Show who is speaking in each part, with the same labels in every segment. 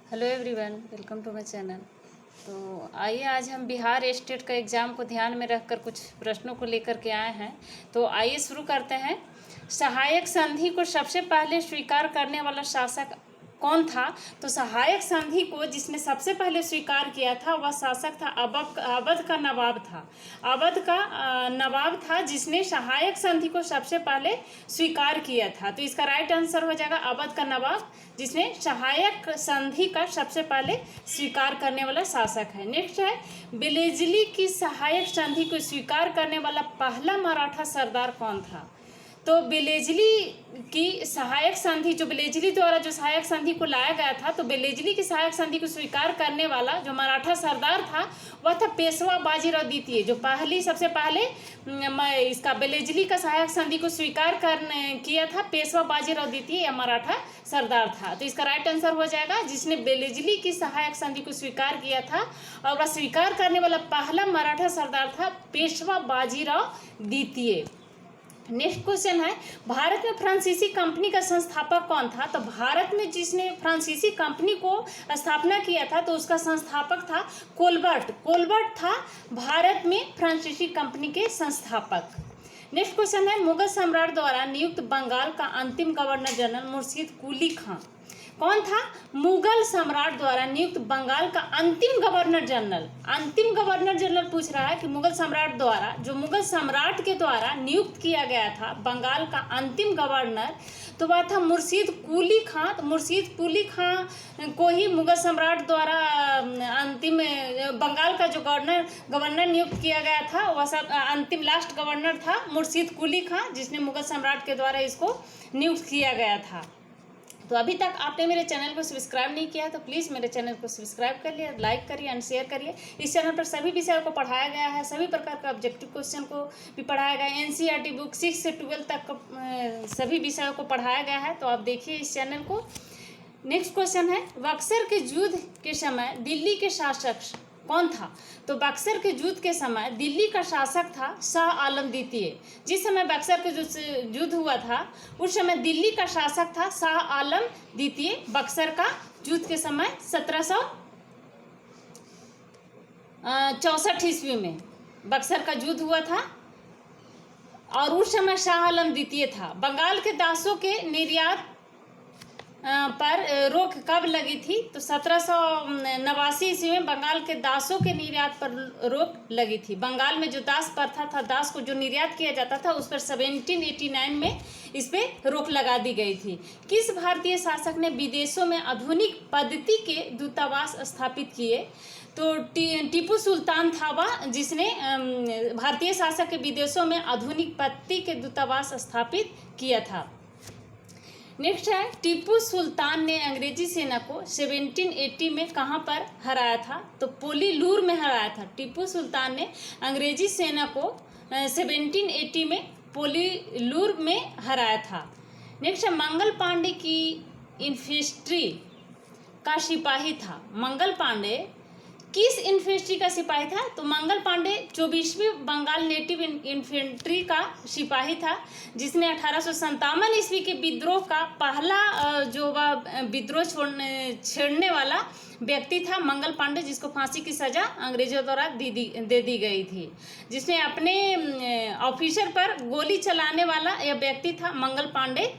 Speaker 1: Hello everyone, welcome to my channel. तो आइए आज हम बिहार स्टेट का एग्ज़ाम को ध्यान में रखकर कुछ प्रश्नों को लेकर के आए हैं। तो आइए शुरू करते हैं। सहायक संधि को सबसे पहले स्वीकार करने वाला शासक कौन था? तो सहायक संधि को जिसने सबसे पहले स्वीकार किया था वह शासक था अवध का नवाब था। अवध का नवाब था जिसने सहायक संधि को सबसे पहले स्वीकार किया था। तो इसका राइट आंसर हो जाएगा अवध का नवाब, जिसने सहायक संधि का सबसे पहले स्वीकार करने वाला शासक है। नेक्स्ट है, बेलेजली की सहायक संधि को स्वीकार करने वाला पहला मराठा सरदार कौन था? तो बेलेजली की सहायक संधि, जो बेलेजली द्वारा जो सहायक संधि को लाया गया था, तो बेलेजली की सहायक संधि को स्वीकार करने वाला जो मराठा सरदार था वह था पेशवा बाजीराव द्वितीय। जो सबसे पहले इसका बेलेजली का सहायक संधि को स्वीकार किया था पेशवा बाजीराव द्वितीय, या मराठा सरदार था। तो इसका राइट आंसर हो जाएगा जिसने बेलेजली की सहायक संधि को स्वीकार किया था, और वह स्वीकार करने वाला पहला मराठा सरदार था पेशवा बाजीराव द्वितीय। नेक्स्ट क्वेश्चन है, भारत में फ्रांसीसी कंपनी का संस्थापक कौन था? तो भारत में जिसने फ्रांसीसी कंपनी को स्थापना किया था तो उसका संस्थापक था कोलबर्ट। कोलबर्ट था भारत में फ्रांसीसी कंपनी के संस्थापक। नेक्स्ट क्वेश्चन है, मुगल सम्राट द्वारा नियुक्त बंगाल का अंतिम गवर्नर जनरल मुर्शीद कुली खां कौन था? मुगल सम्राट द्वारा नियुक्त बंगाल का अंतिम गवर्नर जनरल। अंतिम गवर्नर जनरल पूछ रहा है कि मुगल सम्राट द्वारा, जो मुगल सम्राट के द्वारा नियुक्त किया गया था बंगाल का अंतिम गवर्नर, तो वह था मुर्शीद कुली खां। तो मुर्शीद कुली खां को ही मुगल सम्राट द्वारा अंतिम बंगाल का जो गवर्नर नियुक्त किया गया था वह सब अंतिम लास्ट गवर्नर था मुर्शीद कुली खां, जिसने मुगल सम्राट के द्वारा इसको नियुक्त किया गया था। तो अभी तक आपने मेरे चैनल को सब्सक्राइब नहीं किया तो प्लीज़ मेरे चैनल को सब्सक्राइब कर लिए, लाइक करिए एंड शेयर करिए। इस चैनल पर सभी विषयों को पढ़ाया गया है, सभी प्रकार का ऑब्जेक्टिव क्वेश्चन को भी पढ़ाया गया है। एनसीईआरटी बुक 6 से 12 तक सभी विषयों को पढ़ाया गया है, तो आप देखिए इस चैनल को। नेक्स्ट क्वेश्चन है, बक्सर के युद्ध के समय दिल्ली के शासक कौन था? तो बक्सर के युद्ध के समय दिल्ली का शासक था शाह आलम द्वितीय। जिस समय बक्सर के युद्ध हुआ था उस समय दिल्ली का शासक था शाह आलम द्वितीय। बक्सर का युद्ध के समय 1764 ईस्वी में बक्सर का युद्ध हुआ था, और उस समय शाह आलम द्वितीय था। बंगाल के दासों के निर्यात पर रोक कब लगी थी? तो 1789 ईस्वी में बंगाल के दासों के निर्यात पर रोक लगी थी। बंगाल में जो दास प्रथा था, दास को जो निर्यात किया जाता था, उस पर 1789 में इस पर रोक लगा दी गई थी। किस भारतीय शासक ने विदेशों में आधुनिक पद्धति के दूतावास स्थापित किए? तो टीपू सुल्तान था वह जिसने भारतीय शासक के विदेशों में आधुनिक पद्धति के दूतावास स्थापित किया था। नेक्स्ट है, टीपू सुल्तान ने अंग्रेजी सेना को 1780 में कहाँ पर हराया था? तो पोलीलूर में हराया था। टीपू सुल्तान ने अंग्रेजी सेना को 1780 में पोलीलूर में हराया था। नेक्स्ट है, मंगल पांडे की इन्फेंट्री का सिपाही था। मंगल पांडे किस इन्फेंट्री का सिपाही था? तो मंगल पांडे 24वीं बंगाल नेटिव इन्फेंट्री का सिपाही था, जिसने 1857 ईस्वी के विद्रोह का पहला जो वह विद्रोह छेड़ने वाला व्यक्ति था मंगल पांडे, जिसको फांसी की सजा अंग्रेजों द्वारा दे दी गई थी। जिसने अपने ऑफिसर पर गोली चलाने वाला यह व्यक्ति था मंगल पांडे,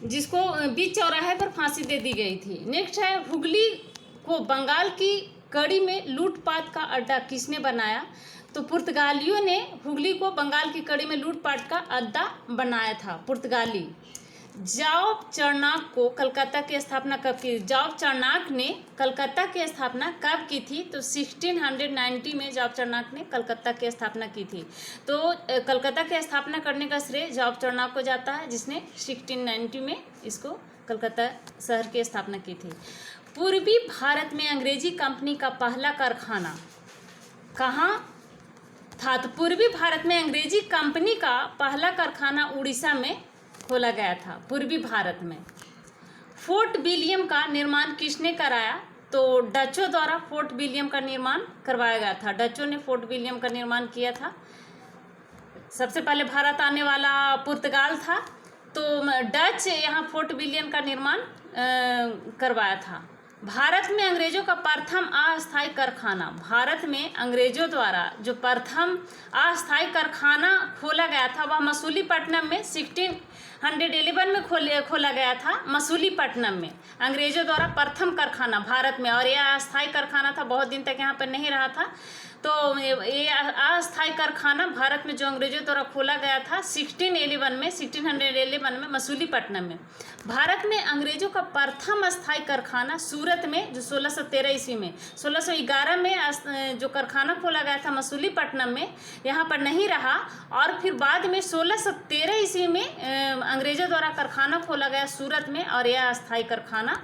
Speaker 1: जिसको बीच चौराहे पर फांसी दे दी गई थी। नेक्स्ट है, हुगली को बंगाल की कड़ी में लूटपाट का अड्डा किसने बनाया? तो पुर्तगालियों ने हुगली को बंगाल की कड़ी में लूटपाट का अड्डा बनाया था, पुर्तगाली। जॉब चार्नक को कलकत्ता की स्थापना कब की? जॉब चार्नक ने कलकत्ता की स्थापना कब की थी? तो 1690 में जॉब चार्नक ने कलकत्ता की स्थापना की थी। तो कलकत्ता की स्थापना करने का श्रेय जॉब चार्नक को जाता है, जिसने 1690 में इसको कलकत्ता शहर की स्थापना की थी। पूर्वी भारत में अंग्रेजी कंपनी का पहला कारखाना कहाँ था? तो पूर्वी भारत में अंग्रेजी कंपनी का पहला कारखाना उड़ीसा में खोला गया था, पूर्वी भारत में। फोर्ट विलियम का निर्माण किसने कराया? तो डचों द्वारा फोर्ट विलियम का निर्माण करवाया गया था। डचों ने फोर्ट विलियम का निर्माण किया था। सबसे पहले भारत आने वाला पुर्तगाल था, तो डच यहाँ फोर्ट विलियम का निर्माण करवाया था। भारत में अंग्रेजों का प्रथम अस्थायी कारखाना, भारत में अंग्रेजों द्वारा जो प्रथम अस्थायी कारखाना खोला गया था वह मसूलीपट्टनम में 1611 में खोला गया था। मसूलीपट्टनम में अंग्रेजों द्वारा प्रथम कारखाना भारत में, और यह अस्थायी कारखाना था, बहुत दिन तक यहाँ पर नहीं रहा था। तो ये अस्थायी कारखाना भारत में जो अंग्रेजों द्वारा खोला गया था 1611 में मसूलीपट्टनम में। भारत में अंग्रेजों का प्रथम अस्थायी कारखाना सूरत में जो 1613 ईस्वी में, 1611 में जो कारखाना खोला गया था मसूलीपट्टनम में, यहाँ पर नहीं रहा। और फिर बाद में 1613 ईस्वी में अंग्रेजों द्वारा कारखाना खोला गया सूरत में, और यह अस्थायी कारखाना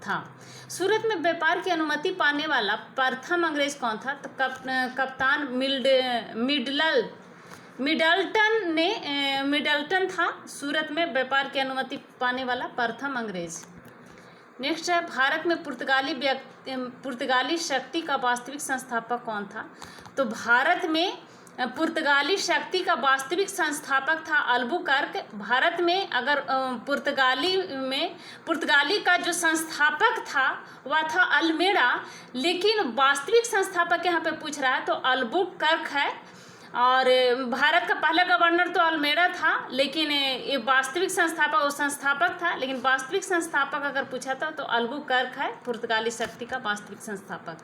Speaker 1: था। सूरत में व्यापार की अनुमति पाने वाला प्रथम अंग्रेज कौन था? तो कप्तान मिडल्टन था सूरत में व्यापार की अनुमति पाने वाला प्रथम अंग्रेज। नेक्स्ट है, भारत में पुर्तगाली शक्ति का वास्तविक संस्थापक कौन था? तो भारत में पुर्तगाली शक्ति का वास्तविक संस्थापक था अल्बुकर्क। भारत में अगर पुर्तगाली का जो संस्थापक था वह था अल्मेड़ा, लेकिन वास्तविक संस्थापक यहाँ पे पूछ रहा है तो अल्बुकर्क है। और भारत का पहला गवर्नर तो अल्मेड़ा था, लेकिन ये वास्तविक संस्थापक था, लेकिन वास्तविक संस्थापक अगर पूछा था तो अल्बुकर्क है पुर्तगाली शक्ति का वास्तविक संस्थापक।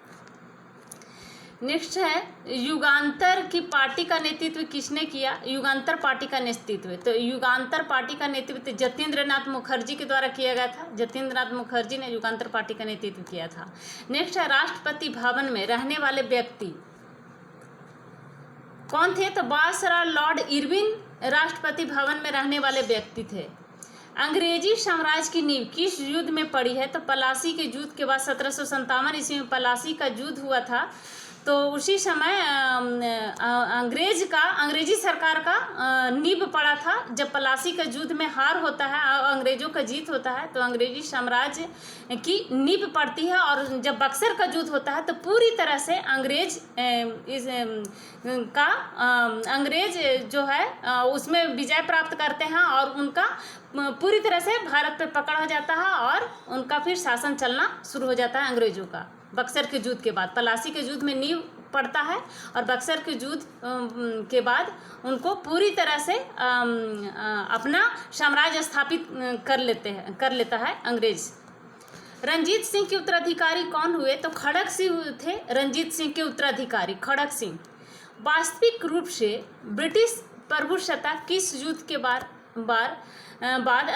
Speaker 1: नेक्स्ट है, युगांतर की पार्टी का नेतृत्व किसने किया? युगांतर पार्टी का नेतृत्व, तो युगांतर पार्टी का नेतृत्व जतीन्द्र नाथ मुखर्जी के द्वारा किया गया था। जतीन्द्र नाथ मुखर्जी ने युगांतर पार्टी का नेतृत्व किया था। नेक्स्ट है, राष्ट्रपति भवन में रहने वाले व्यक्ति कौन थे? तो viceroy Lord Irwin Rashtrapati Bhavan में रहने वाले व्यक्ति थे। अंग्रेजी साम्राज्य की नींव किस युद्ध में पड़ी है? तो प्लासी के युद्ध के बाद 1757 ईस्वी में प्लासी का युद्ध हुआ था। तो उसी समय अंग्रेजी सरकार का नींव पड़ा था। जब प्लासी का युद्ध में हार होता है, अंग्रेजों का जीत होता है, तो अंग्रेजी साम्राज्य की नींव पड़ती है। और जब बक्सर का युद्ध होता है तो पूरी तरह से अंग्रेज जो है उसमें विजय प्राप्त करते हैं, और उनका पूरी तरह से भारत पे पकड़ हो जाता है, और उनका फिर शासन चलना शुरू हो जाता है अंग्रेजों का। बक्सर के युद्ध के बाद प्लासी के युद्ध में नींव पड़ता है, और बक्सर के युद्ध के बाद उनको पूरी तरह से अपना साम्राज्य स्थापित कर लेता है अंग्रेज। रंजीत सिंह के उत्तराधिकारी कौन हुए? तो खड़क सिंह थे रंजीत सिंह के उत्तराधिकारी, खड़क सिंह। वास्तविक रूप से ब्रिटिश प्रभुसत्ता किस युद्ध के बाद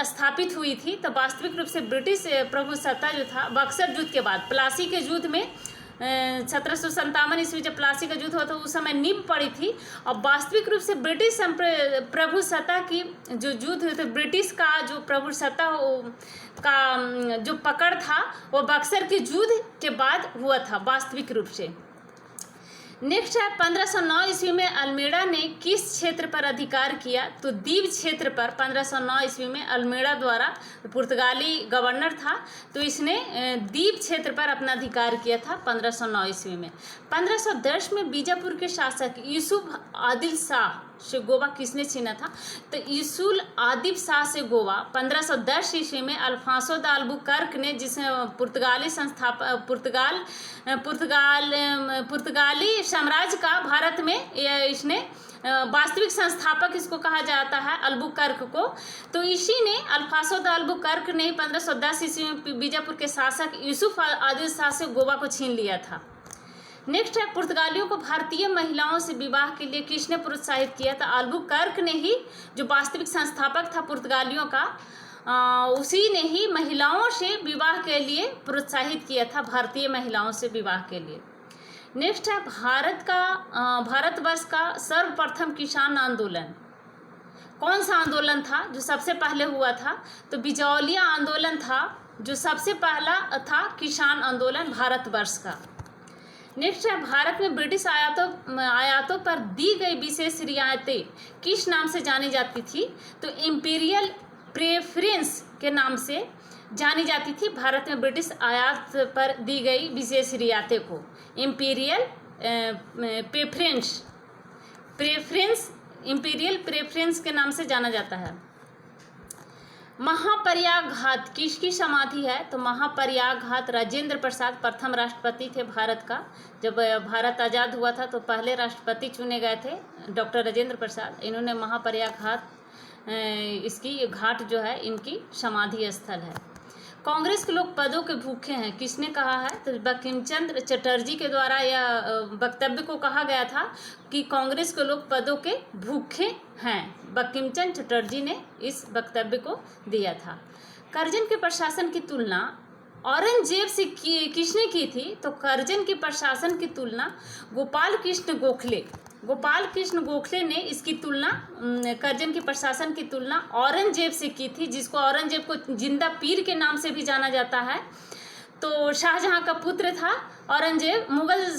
Speaker 1: स्थापित हुई थी? तो वास्तविक रूप से ब्रिटिश प्रभुसत्ता जो था बक्सर युद्ध के बाद, प्लासी के युद्ध में 1757 ईस्वी जब प्लासी का युद्ध हुआ था उस समय नींव पड़ी थी। और वास्तविक रूप से ब्रिटिश प्रभुसत्ता की जो युद्ध हुए थे, ब्रिटिश का जो प्रभुसत्ता का जो पकड़ था वो बक्सर के युद्ध के बाद हुआ था वास्तविक रूप से। नेक्स्ट है, 1509 ईस्वी में अल्मेड़ा ने किस क्षेत्र पर अधिकार किया? तो द्वीप क्षेत्र पर 1509 ईस्वी में अल्मेड़ा द्वारा, पुर्तगाली गवर्नर था, तो इसने द्वीप क्षेत्र पर अपना अधिकार किया था 1509 ईस्वी में। 1510 में बीजापुर के शासक यूसुफ आदिल शाह से गोवा किसने छीना था? तो यूसुफ आदिल शाह से गोवा 1510 ईस्वी में अल्फांसो द अल्बुकर्क ने, जिसने पुर्तगाली साम्राज्य का भारत में इसने वास्तविक संस्थापक इसको कहा जाता है अल्बुकर्क को। तो इसी ने अल्फांसो द अल्बुकर्क ने 1510 ईस्वी में बीजापुर के शासक यूसुफ आदिल शाह से गोवा को छीन लिया था। नेक्स्ट है, पुर्तगालियों को भारतीय महिलाओं से विवाह के लिए किसने प्रोत्साहित किया? था अल्बुकर्क ने ही, जो वास्तविक संस्थापक था पुर्तगालियों का, उसी ने ही महिलाओं से विवाह के लिए प्रोत्साहित किया था, भारतीय महिलाओं से विवाह के लिए। नेक्स्ट है, भारतवर्ष का सर्वप्रथम किसान आंदोलन कौन सा आंदोलन था जो सबसे पहले हुआ था? तो बिजौलिया आंदोलन था जो सबसे पहला था किसान आंदोलन भारतवर्ष का। नेक्स्ट है, भारत में ब्रिटिश आयातों पर दी गई विशेष रियायतें किस नाम से जानी जाती थी? तो इम्पीरियल प्रेफरेंस के नाम से जानी जाती थी। भारत में ब्रिटिश आयात पर दी गई विशेष रियायतें को इम्पीरियल इम्पीरियल प्रेफरेंस के नाम से जाना जाता है। महापरियाग घाट किसकी समाधि है? तो महापरियाग घाट राजेंद्र प्रसाद प्रथम राष्ट्रपति थे भारत का। जब भारत आज़ाद हुआ था तो पहले राष्ट्रपति चुने गए थे डॉक्टर राजेंद्र प्रसाद। इन्होंने महापरियाग घाट इसकी घाट जो है इनकी समाधि स्थल है। कांग्रेस के लोग पदों के भूखे हैं, किसने कहा है? तो बंकिम चंद्र चटर्जी के द्वारा यह वक्तव्य को कहा गया था कि कांग्रेस के लोग पदों के भूखे हैं। बंकिम चंद्र चटर्जी ने इस वक्तव्य को दिया था। करजन के प्रशासन की तुलना औरंगजेब से किसने की थी? तो करजन के प्रशासन की तुलना गोपाल कृष्ण गोखले ने इसकी तुलना करजन के प्रशासन की तुलना औरंगजेब से की थी, जिसको औरंगजेब को जिंदा पीर के नाम से भी जाना जाता है। तो शाहजहां का पुत्र था औरंगजेब, मुगल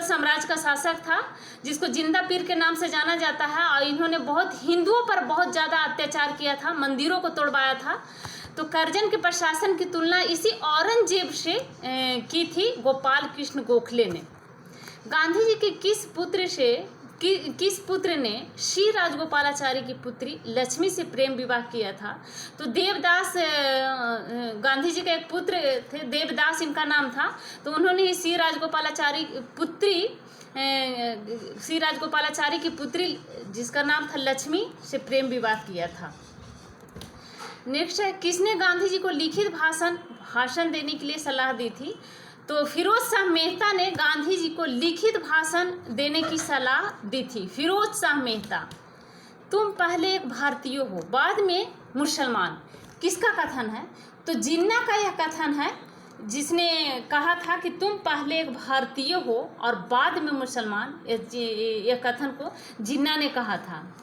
Speaker 1: साम्राज्य का शासक था जिसको जिंदा पीर के नाम से जाना जाता है। और इन्होंने हिंदुओं पर बहुत ज़्यादा अत्याचार किया था, मंदिरों को तोड़वाया था। तो करजन के प्रशासन की तुलना इसी औरंगजेब से की थी गोपाल कृष्ण गोखले ने। गांधी जी के किस पुत्र ने श्री राजगोपालाचारी की पुत्री लक्ष्मी से प्रेम विवाह किया था? तो देवदास, गांधी जी का एक पुत्र थे, देवदास इनका नाम था। तो उन्होंने श्री राजगोपालाचारी की पुत्री जिसका नाम था लक्ष्मी से प्रेम विवाह किया था। नेक्स्ट है, किसने गांधी जी को लिखित भाषण देने के लिए सलाह दी थी? तो फिरोज शाह मेहता ने गांधी जी को लिखित भाषण देने की सलाह दी थी। फिरोज शाह मेहता। तुम पहले एक भारतीय हो बाद में मुसलमान, किसका कथन है? तो जिन्ना का यह कथन है, जिसने कहा था कि तुम पहले एक भारतीय हो और बाद में मुसलमान। यह कथन को जिन्ना ने कहा था।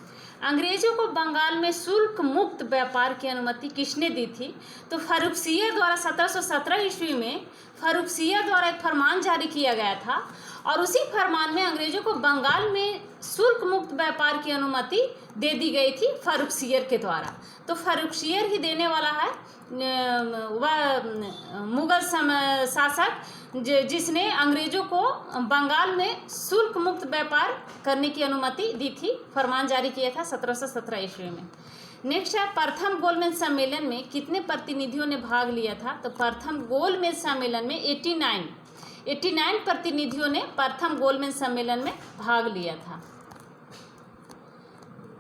Speaker 1: अंग्रेजों को बंगाल में शुल्क मुक्त व्यापार की अनुमति किसने दी थी? तो फारुखसियर द्वारा 1717 ईस्वी में फारुखसियर द्वारा एक फरमान जारी किया गया था और उसी फरमान में अंग्रेजों को बंगाल में शुल्क मुक्त व्यापार की अनुमति दे दी गई थी फारुखसियर के द्वारा। तो फारुखसियर ही देने वाला है वह मुगल शासक जिसने अंग्रेजों को बंगाल में शुल्क मुक्त व्यापार करने की अनुमति दी थी, फरमान जारी किया था 1717 ईस्वी में। नेक्स्ट है, प्रथम गोलमेज सम्मेलन में कितने प्रतिनिधियों ने भाग लिया था? तो प्रथम गोलमेज सम्मेलन में 89 प्रतिनिधियों ने प्रथम गोलमेज सम्मेलन में भाग लिया था।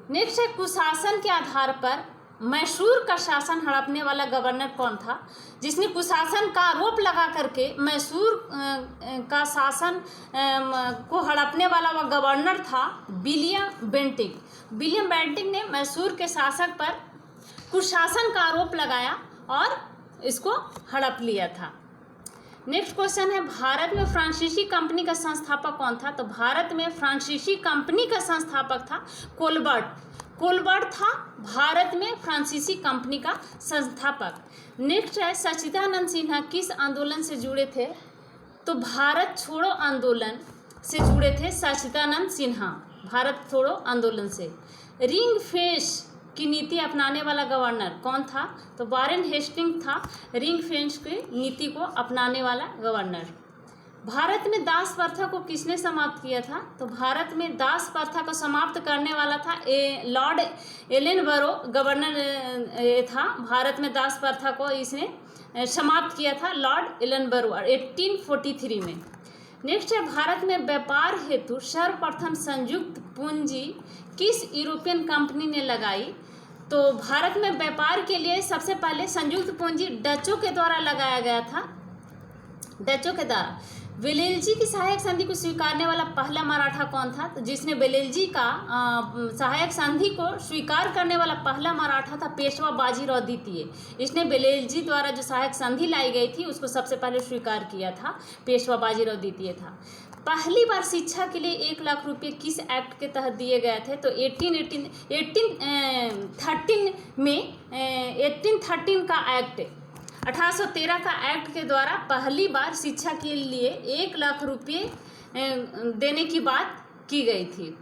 Speaker 1: नेक्स्ट है, कुशासन के आधार पर मैसूर का शासन हड़पने वाला गवर्नर कौन था? जिसने कुशासन का आरोप लगा करके मैसूर का शासन को हड़पने वाला वह गवर्नर था विलियम बेंटिक ने मैसूर के शासक पर कुशासन का आरोप लगाया और इसको हड़प लिया था। नेक्स्ट क्वेश्चन है, भारत में फ्रांसीसी कंपनी का संस्थापक कौन था? तो भारत में फ्रांसीसी कंपनी का संस्थापक था कोलबर्ट था भारत में फ्रांसीसी कंपनी का संस्थापक। नेक्स्ट है, सच्चिदानंद सिन्हा किस आंदोलन से जुड़े थे? तो भारत छोड़ो आंदोलन से जुड़े थे सच्चिदानंद सिन्हा, भारत छोड़ो आंदोलन से। रिंग फेंस की नीति अपनाने वाला गवर्नर कौन था? तो वारेन हेस्टिंग था रिंग फेंस की नीति को अपनाने वाला गवर्नर। भारत में दास प्रथा को किसने समाप्त किया था? तो भारत में दास प्रथा को समाप्त करने वाला था लॉर्ड एलनबरो गवर्नर था। भारत में दास प्रथा को इसने समाप्त किया था लॉर्ड एलनबरो 1843 में। नेक्स्ट है, भारत में व्यापार हेतु सर्वप्रथम संयुक्त पूंजी किस यूरोपियन कंपनी ने लगाई? तो भारत में व्यापार के लिए सबसे पहले संयुक्त पूंजी डचों के द्वारा लगाया गया था। डचों के द्वारा वेलेल्जी की सहायक संधि को स्वीकारने वाला पहला मराठा कौन था? तो जिसने वेलेल्जी का सहायक संधि को स्वीकार करने वाला पहला मराठा था पेशवा बाजीराव द्वितीय। इसने वेलेल्जी द्वारा जो सहायक संधि लाई गई थी उसको सबसे पहले स्वीकार किया था, पेशवा बाजीराव द्वितीय था। पहली बार शिक्षा के लिए 1 लाख रुपये किस एक्ट के तहत दिए गए थे? तो 1813 का एक्ट 1813 का एक्ट के द्वारा पहली बार शिक्षा के लिए 1 लाख रुपये देने की बात की गई थी।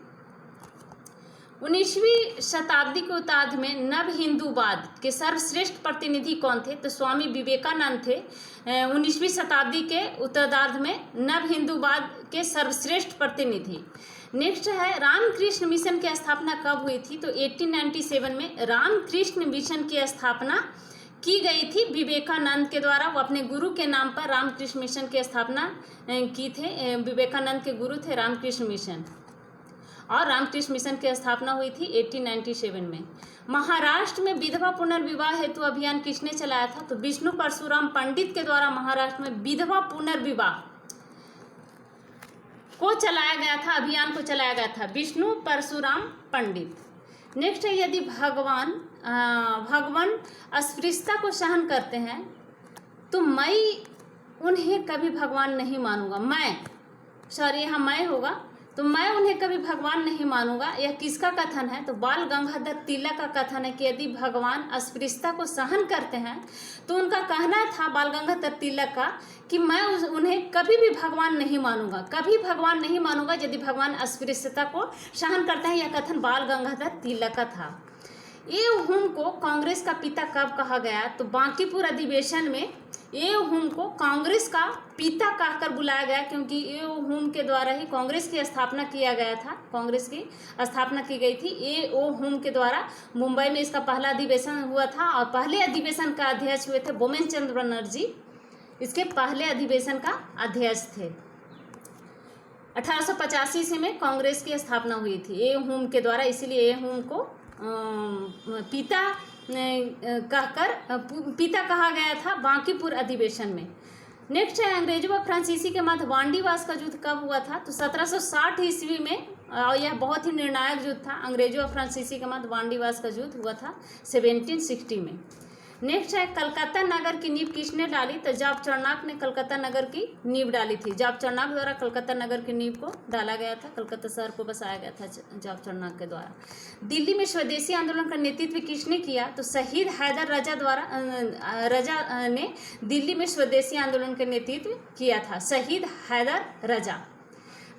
Speaker 1: 19वीं शताब्दी के उत्तरार्ध में नव हिंदूवाद के सर्वश्रेष्ठ प्रतिनिधि कौन थे? तो स्वामी विवेकानंद थे। 19वीं शताब्दी के उत्तरार्ध में नव हिंदूवाद के सर्वश्रेष्ठ प्रतिनिधि। नेक्स्ट है रामकृष्ण मिशन की स्थापना कब हुई थी? तो 1897 में रामकृष्ण मिशन की स्थापना की गई थी विवेकानंद के द्वारा। वो अपने गुरु के नाम पर रामकृष्ण मिशन की स्थापना की थे। विवेकानंद के गुरु थे रामकृष्ण मिशन, और रामकृष्ण मिशन की स्थापना हुई थी 1897 में। महाराष्ट्र में विधवा पुनर्विवाह हेतु अभियान किसने चलाया था? तो विष्णु परशुराम पंडित के द्वारा महाराष्ट्र में विधवा पुनर्विवाह को चलाया गया था, अभियान को चलाया गया था विष्णु परशुराम पंडित। नेक्स्ट है, यदि भगवान अस्पृश्यता को सहन करते हैं तो मैं उन्हें कभी भगवान नहीं मानूंगा। यहाँ मैं होगा, तो मैं उन्हें कभी भगवान नहीं मानूंगा। यह किसका कथन है? तो बाल गंगाधर तिलक का कथन है कि यदि भगवान अस्पृश्यता को सहन करते हैं तो उनका कहना था बाल गंगाधर तिलक का कि मैं उन्हें कभी भी भगवान नहीं मानूंगा, कभी भगवान नहीं मानूंगा यदि भगवान अस्पृश्यता को सहन करते हैं। यह कथन बाल गंगाधर तिलक का था। ए हुम को कांग्रेस का पिता कब कहा गया? तो बांकीपुर अधिवेशन में ए हुम को कांग्रेस का पिता कहकर बुलाया गया, क्योंकि ए हुम के द्वारा ही कांग्रेस की स्थापना किया गया था। कांग्रेस की स्थापना की गई थी ए ओ हुम के द्वारा। मुंबई में इसका पहला अधिवेशन हुआ था और पहले अधिवेशन का अध्यक्ष हुए थे बोमेन चंद्र बनर्जी। इसके पहले अधिवेशन का अध्यक्ष थे। 1885 ईस्वी में कांग्रेस की स्थापना हुई थी ए हुम के द्वारा, इसीलिए ए हुम को पिता कहा गया था बांकीपुर अधिवेशन में। नेक्स्ट है, अंग्रेजों व फ्रांसीसी के मध्य वांडीवास का युद्ध कब हुआ था? तो 1760 ईस्वी में, और यह बहुत ही निर्णायक युद्ध था। अंग्रेजों व फ्रांसीसी के मध्य वांडीवास का युद्ध हुआ था 1760 में। नेक्स्ट है, कलकत्ता नगर की नींव किसने डाली? तो जॉब चार्नक ने कलकत्ता नगर की नींव डाली थी। जॉब चार्नक द्वारा कलकत्ता नगर की नींव को डाला गया था, कलकत्ता शहर को बसाया गया था जॉब चार्नक के द्वारा। दिल्ली में स्वदेशी आंदोलन का नेतृत्व किसने किया? तो शहीद हैदर रजा द्वारा रजा ने दिल्ली में स्वदेशी आंदोलन का नेतृत्व किया था, शहीद हैदर रजा।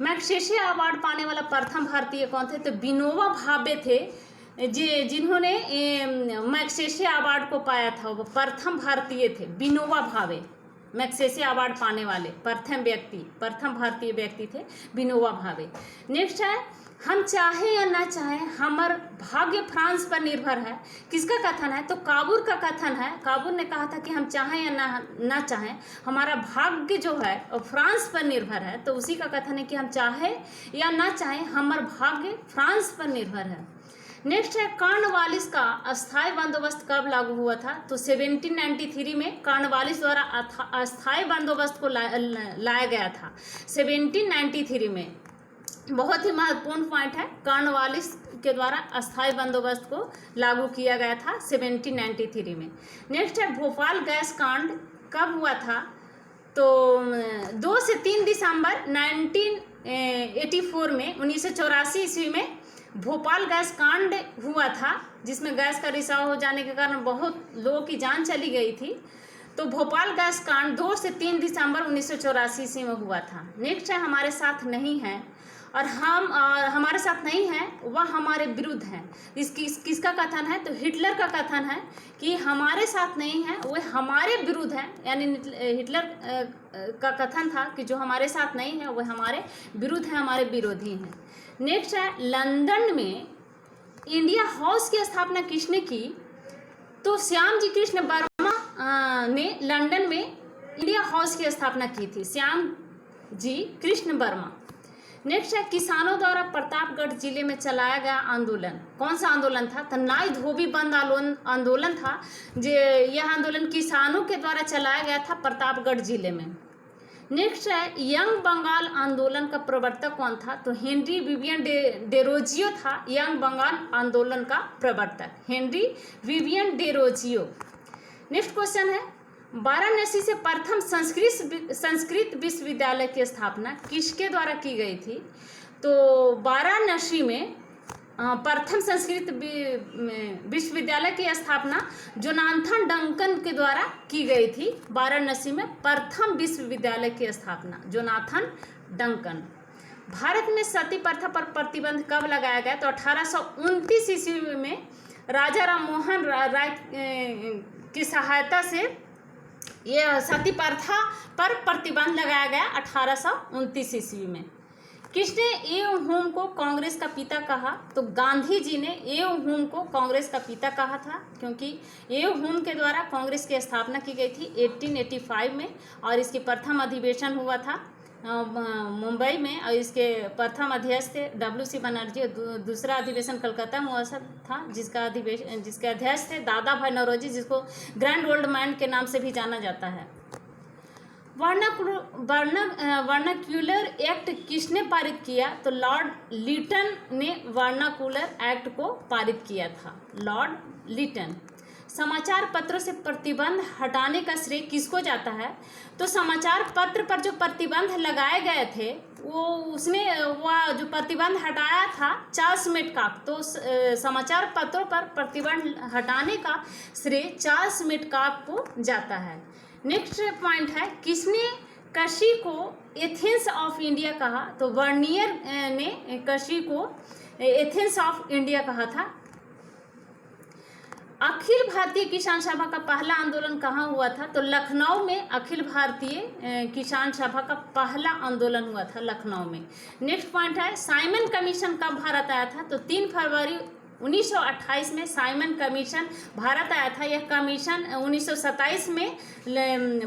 Speaker 1: मैग्सेसे अवार्ड पाने वाला प्रथम भारतीय कौन थे? तो विनोबा भावे थे, जिन्होंने मैग्सेसे अवार्ड को पाया था। वो प्रथम भारतीय थे, विनोबा भावे। मैग्सेसे अवार्ड पाने वाले प्रथम भारतीय व्यक्ति थे विनोबा भावे। नेक्स्ट है, हम चाहे या ना चाहे हमार भाग्य फ्रांस पर निर्भर है। किसका कथन है? तो काबूर का कथन है। काबूर ने कहा था कि हम चाहें या ना चाहें हमारा भाग्य जो है वो फ्रांस पर निर्भर है। तो उसी का कथन है कि हम चाहे या ना चाहें हमारा भाग्य फ्रांस पर निर्भर है। नेक्स्ट है, कॉर्नवालिस का अस्थायी बंदोबस्त कब लागू हुआ था? तो 1793 में कॉर्नवालिस द्वारा अस्थायी बंदोबस्त को लाया गया था 1793 में। बहुत ही महत्वपूर्ण पॉइंट है, कॉर्नवालिस के द्वारा अस्थायी बंदोबस्त को लागू किया गया था 1793 में। नेक्स्ट है, भोपाल गैस कांड कब हुआ था? तो 2 से 3 दिसंबर 1984 में 1984 ईस्वी में भोपाल गैस कांड हुआ था, जिसमें गैस का रिसाव हो जाने के कारण बहुत लोगों की जान चली गई थी। तो भोपाल गैस कांड 2 से 3 दिसंबर 1984 ईस्वी में हुआ था। नेक्स्ट है, हमारे साथ नहीं है और हमारे साथ नहीं है वह हमारे विरुद्ध है। किसका कथन है? तो हिटलर का कथन है कि हमारे साथ नहीं है वह हमारे विरुद्ध है। यानी हिटलर का कथन था कि जो हमारे साथ नहीं है वह हमारे विरुद्ध है, हमारे विरोधी हैं। नेक्स्ट है, लंदन में इंडिया हाउस की स्थापना किसने की? तो श्याम जी कृष्ण वर्मा ने लंदन में इंडिया हाउस की स्थापना की थी, श्याम जी कृष्ण वर्मा। नेक्स्ट है, किसानों द्वारा प्रतापगढ़ जिले में चलाया गया आंदोलन कौन सा आंदोलन था? तो नाई धोबी बंद आंदोलन था। यह आंदोलन किसानों के द्वारा चलाया गया था प्रतापगढ़ जिले में। नेक्स्ट है, यंग बंगाल आंदोलन का प्रवर्तक कौन था? तो हेनरी विवियन डेरोजियो था यंग बंगाल आंदोलन का प्रवर्तक, Henry Vivian Derozio. Next question है, वाराणसी से प्रथम संस्कृत विश्वविद्यालय की स्थापना किसके द्वारा की गई थी? तो वाराणसी में प्रथम संस्कृत विश्वविद्यालय की स्थापना जोनाथन डंकन के द्वारा की गई थी। वाराणसी में प्रथम विश्वविद्यालय की स्थापना जोनाथन डंकन। भारत में सती प्रथा पर प्रतिबंध कब लगाया गया? तो 1829 ईस्वी में राजा राम मोहन राय की सहायता से ये सती प्रथा पर प्रतिबंध लगाया गया 1829 ईस्वी में। किसने एव ह्यूम को कांग्रेस का पिता कहा? तो गांधी जी ने एव ह्यूम को कांग्रेस का पिता कहा था, क्योंकि एव ह्यूम के द्वारा कांग्रेस की स्थापना की गई थी 1885 में, और इसकी प्रथम अधिवेशन हुआ था मुंबई में, और इसके प्रथम अध्यक्ष थे WC बनर्जी, और दूसरा अधिवेशन कलकत्ता में हुआ था, जिसके अध्यक्ष थे दादा भाई नौरोजी, जिसको ग्रैंड ओल्ड मैन के नाम से भी जाना जाता है। वर्नाक्यूलर एक्ट किसने पारित किया? तो लॉर्ड लिटन ने वर्नाकुलर एक्ट को पारित किया था, लॉर्ड लिटन। समाचार पत्रों से प्रतिबंध हटाने का श्रेय किसको जाता है? तो समाचार पत्र पर जो प्रतिबंध लगाए गए थे वह जो प्रतिबंध हटाया था चार्ल्स मेटकाफ। तो समाचार पत्रों पर प्रतिबंध हटाने का श्रेय चार्ल्स मेटकाफ को जाता है। नेक्स्ट पॉइंट है, किसने काशी को एथेंस ऑफ इंडिया कहा? तो वर्नियर ने काशी को एथेंस ऑफ इंडिया कहा था। अखिल भारतीय किसान सभा का पहला आंदोलन कहाँ हुआ था? तो लखनऊ में अखिल भारतीय किसान सभा का पहला आंदोलन हुआ था, लखनऊ में। नेक्स्ट पॉइंट है, साइमन कमीशन कब भारत आया था? तो 3 फरवरी 1928 में साइमन कमीशन भारत आया था। यह कमीशन 1927 में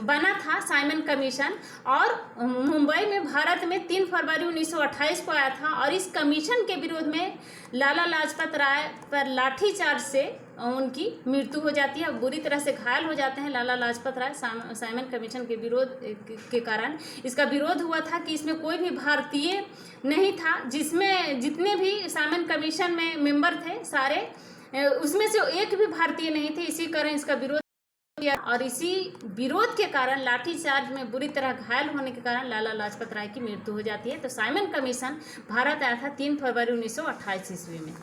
Speaker 1: बना था, साइमन कमीशन, और मुंबई में भारत में 3 फरवरी 1928 को आया था। और इस कमीशन के विरोध में लाला लाजपत राय पर लाठीचार्ज से उनकी मृत्यु हो जाती है, बुरी तरह से घायल हो जाते हैं लाला लाजपत राय साइमन कमीशन के विरोध के कारण। इसका विरोध हुआ था कि इसमें कोई भी भारतीय नहीं था, जिसमें जितने भी साइमन कमीशन में मेंबर थे सारे, उसमें से एक भी भारतीय नहीं थे। इसी कारण इसका विरोध किया, और इसी विरोध के कारण लाठीचार्ज में बुरी तरह घायल होने के कारण लाला लाजपत राय की मृत्यु हो जाती है। तो साइमन कमीशन भारत आया था 3 फरवरी 1928 ईस्वी में।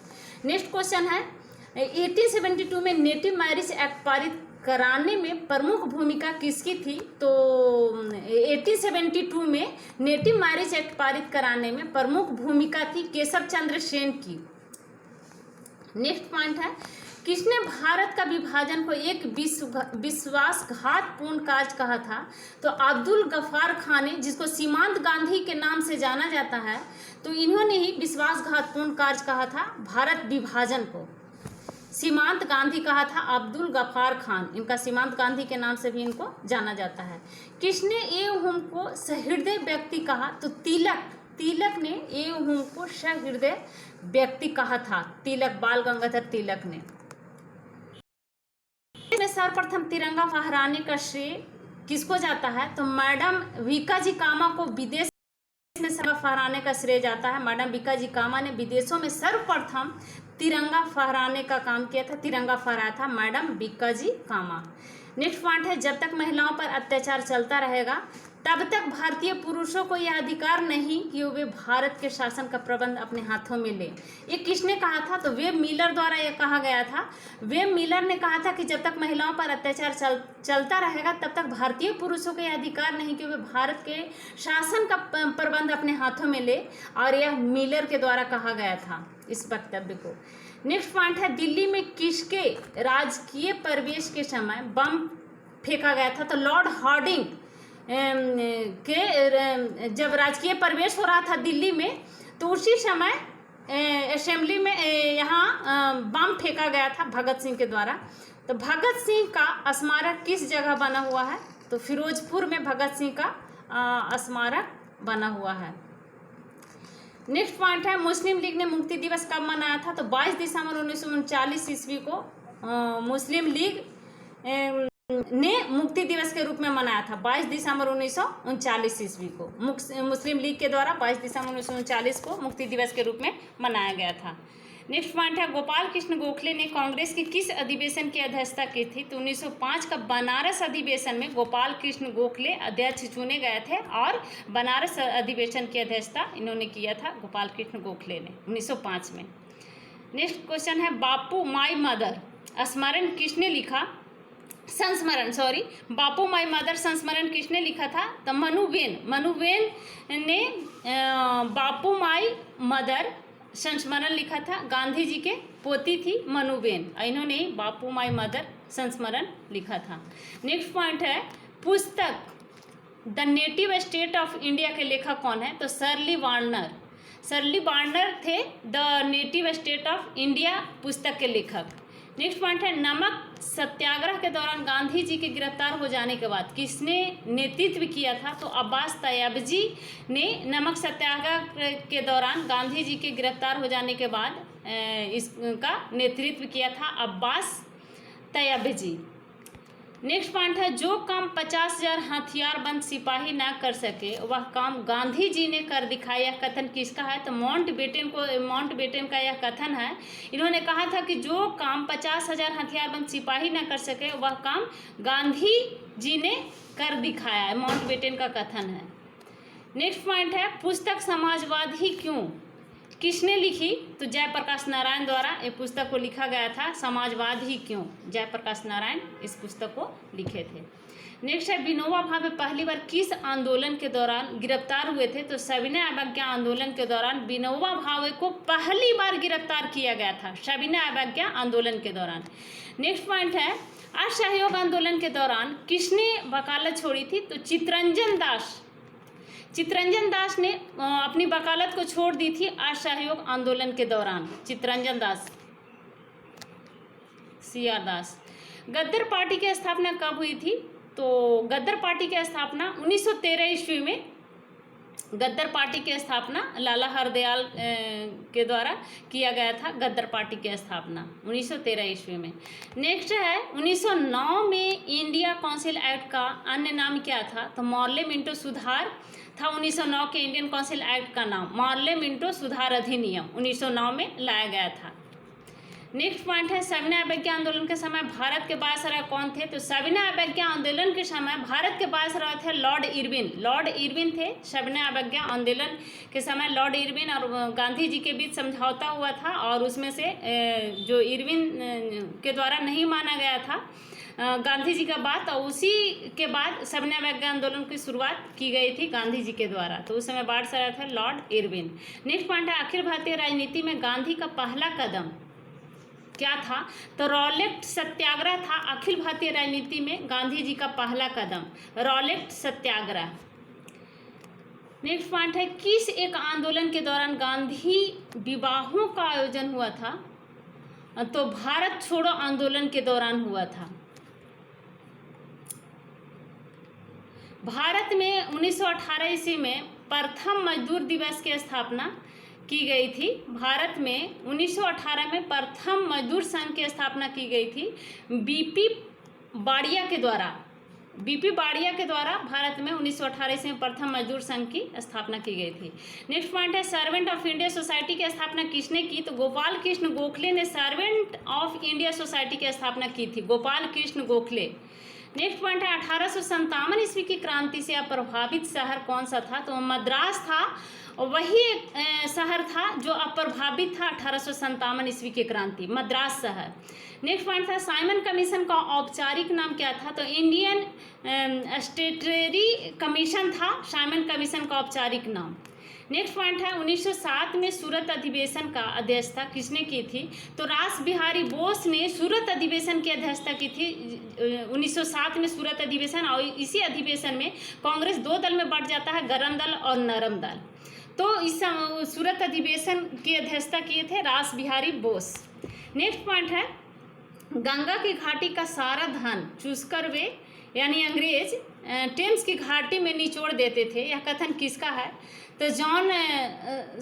Speaker 1: नेक्स्ट क्वेश्चन है, 1872 में नेटिव मैरिज एक्ट पारित कराने में प्रमुख भूमिका किसकी थी? तो 1872 में नेटिव मैरिज एक्ट पारित कराने में प्रमुख भूमिका थी केशव चंद्र सेन की। नेक्स्ट पॉइंट है, किसने भारत का विभाजन को एक विश्वासघातपूर्ण कार्य कहा था? तो अब्दुल गफ्फार खान ने, जिसको सीमांत गांधी के नाम से जाना जाता है, तो इन्होंने ही विश्वासघातपूर्ण कार्य कहा था भारत विभाजन को। सीमांत गांधी कहा था अब्दुल गफ्फार खान, इनका सीमांत गांधी के नाम से भी इनको जाना जाता है। किसने एव ह्यूम को सहृदय व्यक्ति कहा? तो तिलक ने एव ह्यूम को सहृदय व्यक्ति कहा था, तिलक, बाल गंगाधर तिलक ने। सर्वप्रथम तिरंगा फहराने का श्रेय किसको जाता है? तो मैडम भिकाजी कामा को विदेश में तिरंगा फहराने का श्रेय जाता है। मैडम भिकाजी कामा ने विदेशों में सर्वप्रथम तिरंगा फहराने का काम किया था, तिरंगा फहराया था मैडम भिकाजी कामा। नेक्स्ट पॉइंट है, जब तक महिलाओं पर अत्याचार चलता रहेगा तब तक भारतीय पुरुषों को यह अधिकार नहीं कि वे भारत के शासन का प्रबंध अपने हाथों में ले। ये किसने कहा था? तो वेब मिलर द्वारा यह कहा गया था। वेब मिलर ने कहा था कि जब तक महिलाओं पर अत्याचार चलता रहेगा तब तक भारतीय पुरुषों को यह अधिकार नहीं कि वे भारत के शासन का प्रबंध अपने हाथों में ले, और यह मिलर के द्वारा कहा गया था इस वक्तव्य को। नेक्स्ट पॉइंट है, दिल्ली में किसके राजकीय प्रवेश के समय बम फेंका गया था? तो लॉर्ड हार्डिंग के जब राजकीय प्रवेश हो रहा था दिल्ली में, तो उसी समय असेंबली में यहाँ बम फेंका गया था भगत सिंह के द्वारा। तो भगत सिंह का स्मारक किस जगह बना हुआ है? तो फिरोजपुर में भगत सिंह का स्मारक बना हुआ है। नेक्स्ट पॉइंट है, मुस्लिम लीग ने मुक्ति दिवस कब मनाया था? तो 22 दिसंबर 1939 ईस्वी को मुस्लिम लीग ने मुक्ति दिवस के रूप में मनाया था। 22 दिसंबर 1939 ईस्वी को मुस्लिम लीग के द्वारा 22 दिसंबर 1939 को मुक्ति दिवस के रूप में मनाया गया था। नेक्स्ट पॉइंट है, गोपाल कृष्ण गोखले ने कांग्रेस की किस अधिवेशन की अध्यक्षता की थी? तो 1905 का बनारस अधिवेशन में गोपाल कृष्ण गोखले अध्यक्ष चुने गए थे, और बनारस अधिवेशन की अध्यक्षता इन्होंने किया था गोपाल कृष्ण गोखले ने 1905 में। नेक्स्ट क्वेश्चन है, बापू माई मदर स्मरण किसने लिखा? संस्मरण, सॉरी, बापू माई मदर संस्मरण किसने लिखा था? तो मनुबेन ने बापू माई मदर संस्मरण लिखा था। गांधी जी के पोती थी मनुबेन, इन्होंने बापू माई मदर संस्मरण लिखा था। नेक्स्ट पॉइंट है पुस्तक the native state of India के लेखक कौन है? तो शर्ली वार्नर थे the native state of India पुस्तक के लेखक। नेक्स्ट पॉइंट है नमक सत्याग्रह के दौरान गांधी जी के गिरफ्तार हो जाने के बाद किसने नेतृत्व किया था? तो अब्बास तैयबजी ने नमक सत्याग्रह के दौरान गांधी जी के गिरफ्तार हो जाने के बाद इसका नेतृत्व किया था अब्बास तैयबजी। नेक्स्ट पॉइंट है जो काम 50,000 हथियारबंद सिपाही ना कर सके वह काम गांधी जी ने कर दिखाया। यह कथन किसका है? तो माउंटबेटन का यह कथन है। इन्होंने कहा था कि जो काम 50,000 हथियारबंद सिपाही ना कर सके वह काम गांधी जी ने कर दिखाया है, माउंटबेटन का कथन है। नेक्स्ट पॉइंट है पुस्तक समाजवाद ही क्यों किसने लिखी? तो जयप्रकाश नारायण द्वारा ये पुस्तक को लिखा गया था। समाजवाद ही क्यों, जयप्रकाश नारायण इस पुस्तक को लिखे थे। नेक्स्ट है विनोबा भावे पहली बार किस आंदोलन के दौरान गिरफ्तार हुए थे? तो सविनय अवज्ञा आंदोलन के दौरान विनोबा भावे को पहली बार गिरफ्तार किया गया था, सविनय अवज्ञा आंदोलन के दौरान। नेक्स्ट पॉइंट है असहयोग आंदोलन के दौरान किसने वकालत छोड़ी थी? तो चित्तरंजन दास ने अपनी वकालत को छोड़ दी थी असहयोग आंदोलन के दौरान। चित्तरंजन दास, CR दास। गद्दर पार्टी की स्थापना कब हुई थी? तो गद्दर पार्टी की स्थापना 1913 ईस्वी में गद्दर पार्टी की स्थापना लाला हरदयाल के द्वारा किया गया था। गद्दर पार्टी की स्थापना 1913 ईस्वी में। नेक्स्ट है 1909 में इंडिया काउंसिल एक्ट का अन्य नाम क्या था? तो मॉर्ले मिंटो सुधार था। 1909 के इंडियन काउंसिल एक्ट का नाम मॉर्ले मिंटो सुधार अधिनियम 1909 में लाया गया था। नेक्स्ट पॉइंट है सविनय अवज्ञा आंदोलन के समय भारत के वायसराय कौन थे? तो सविनय अवज्ञा आंदोलन के समय भारत के वायसराय थे लॉर्ड इरविन थे। सविनय अवज्ञा आंदोलन के समय लॉर्ड इरविन और गांधी जी के बीच समझौता हुआ था और उसमें से जो इरविन के द्वारा नहीं माना गया था गांधी जी का बात, और उसी के बाद सविनय अवज्ञा आंदोलन की शुरुआत की गई थी गांधी जी के द्वारा। तो उस समय वायसराय थे लॉर्ड इरविन। नेक्स्ट पॉइंट है अखिल भारतीय राजनीति में गांधी का पहला कदम क्या था? तो रॉलेट सत्याग्रह था। अखिल भारतीय राजनीति में गांधी जी का पहला कदम रॉलेट सत्याग्रह। नेक्स्ट पॉइंट है किस एक आंदोलन के दौरान गांधी विवाहों का आयोजन हुआ था? तो भारत छोड़ो आंदोलन के दौरान हुआ था। भारत में 1918 ईस्वी में प्रथम मजदूर दिवस की स्थापना की गई थी। भारत में 1918 में प्रथम मजदूर संघ की स्थापना की गई थी बीपी बाड़िया के द्वारा भारत में 1918 ईस्वी में प्रथम मजदूर संघ की स्थापना की गई थी। नेक्स्ट पॉइंट है सर्वेंट ऑफ इंडिया सोसाइटी की स्थापना किसने की? तो गोपाल कृष्ण गोखले ने सर्वेंट ऑफ इंडिया सोसाइटी की स्थापना की थी, गोपाल कृष्ण गोखले। नेक्स्ट पॉइंट है 1857 ईस्वी की क्रांति से अप्रभावित शहर कौन सा था? तो मद्रास था, और वही शहर था जो अप्रभावित था 1857 ईस्वी की क्रांति, मद्रास शहर। नेक्स्ट पॉइंट था साइमन कमीशन का औपचारिक नाम क्या था? तो इंडियन स्टेटरी कमीशन था साइमन कमीशन का औपचारिक नाम। नेक्स्ट पॉइंट है 1907 में सूरत अधिवेशन का अध्यक्षता किसने की थी? तो रास बिहारी बोस ने सूरत अधिवेशन की अध्यक्षता की थी 1907 में सूरत अधिवेशन। और इसी अधिवेशन में कांग्रेस दो दल में बढ़ जाता है, गरम दल और नरम दल। तो इस सूरत अधिवेशन की अध्यक्षता किए थे रास बिहारी बोस। नेक्स्ट पॉइंट है गंगा की घाटी का सारा धन चूसकर वे यानी अंग्रेज टेम्स की घाटी में निचोड़ देते थे। यह कथन किसका है? तो जॉन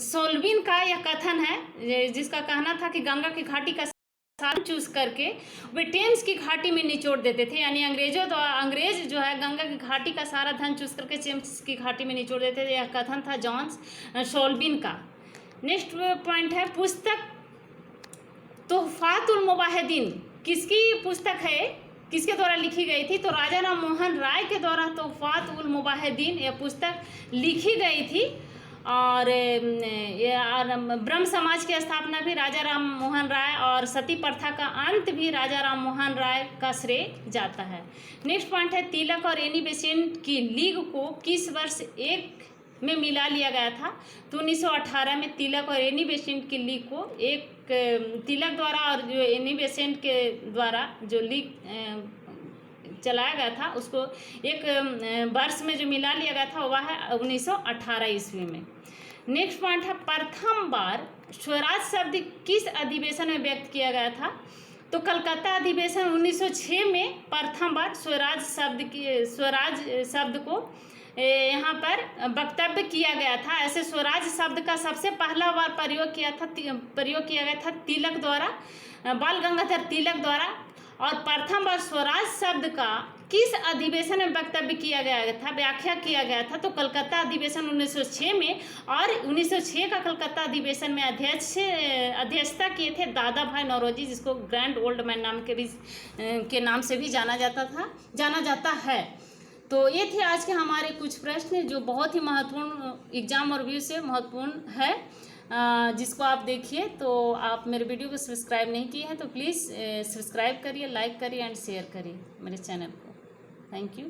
Speaker 1: सोल्विन का यह कथन है, जिसका कहना था कि गंगा की घाटी का सारा चूस करके वे टेम्स की घाटी में निचोड़ देते थे, यानी अंग्रेज जो है गंगा की घाटी का सारा धन चूस करके टेम्स की घाटी में निचोड़ देते थे। यह कथन था जॉन सोल्विन का। नेक्स्ट पॉइंट है पुस्तक तोहफातुल मुवाहिदीन किसकी पुस्तक है, किसके द्वारा लिखी गई थी? तो राजा राम मोहन राय के द्वारा तोहफातुल मुवाहिदीन यह पुस्तक लिखी गई थी। और ब्रह्म समाज की स्थापना भी राजा राम मोहन राय और सती प्रथा का अंत भी राजा राम मोहन राय का श्रेय जाता है। नेक्स्ट पॉइंट है तिलक और एनी बेसेंट की लीग को किस वर्ष एक में मिला लिया गया था? तो 1918 में तिलक और एनी बेसेंट की लीग को एक तिलक द्वारा और जो एनी बेसेंट के द्वारा जो लीग चलाया गया था उसको एक वर्ष में जो मिला लिया गया था वह है 1918 ईस्वी में। नेक्स्ट पॉइंट है प्रथम बार स्वराज शब्द किस अधिवेशन में व्यक्त किया गया था? तो कलकत्ता अधिवेशन 1906 में प्रथम बार स्वराज शब्द को यहाँ पर वक्तव्य किया गया था। ऐसे स्वराज शब्द का सबसे पहला बार प्रयोग किया गया था तिलक द्वारा, बाल गंगाधर तिलक द्वारा। और प्रथम बार स्वराज शब्द का किस अधिवेशन में वक्तव्य किया गया था, व्याख्या किया गया था? तो कलकत्ता अधिवेशन 1906 में। और 1906 का कलकत्ता अधिवेशन में अध्यक्षता किए थे दादा भाई नौरोजी, जिसको ग्रैंड ओल्ड मैन नाम के नाम से भी जाना जाता है। तो ये थे आज के हमारे कुछ प्रश्न जो बहुत ही महत्वपूर्ण एग्जाम और व्यू से महत्वपूर्ण है, जिसको आप देखिए। तो आप मेरे वीडियो को सब्सक्राइब नहीं किए हैं तो प्लीज़ सब्सक्राइब करिए, लाइक करिए एंड शेयर करिए मेरे चैनल को। Thank you.